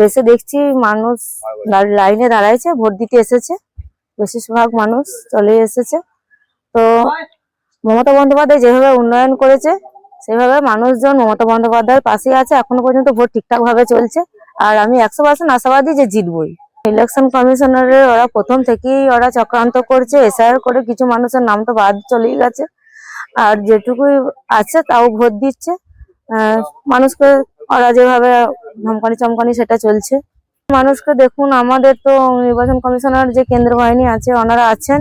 এসে দেখছি মানুষ লাইনে দাঁড়াইছে, ভোট দিতে এসেছে। বেশিরভাগ মানুষ চলে এসেছে। তো মমতা বন্দ্যোপাধ্যায় যেভাবে উন্নয়ন করেছে সেভাবে মানুষজন মমতা বন্দ্যোপাধ্যায়ের পাশে আছে। এখনো পর্যন্ত ভোট ঠিকঠাক ভাবে চলছে, আর আমি 100% আশাবাদী যে জিতবই। ইলেকশন কমিশনারের ওরা প্রথম থেকেই ওরা চক্রান্ত করছে, এসআইআর করে কিছু মানুষের নাম তো বাদ চলেই গেছে, আর যেটুকুই আছে তাও ভোট দিচ্ছে মানুষকে। ওরা যেভাবে ধমকানি চমকানি সেটা চলছে। মানুষকে দেখুন, আমাদের তো নির্বাচন কমিশনার যে কেন্দ্র বাহিনী আছে ওনারা আছেন,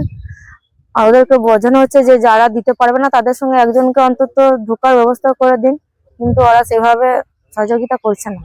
ওদেরকে বোঝানো হচ্ছে যে যারা দিতে পারবে না তাদের সঙ্গে একজনকে অন্তত ঢোকার ব্যবস্থা করে দিন, কিন্তু ওরা সেভাবে সহযোগিতা করছে না।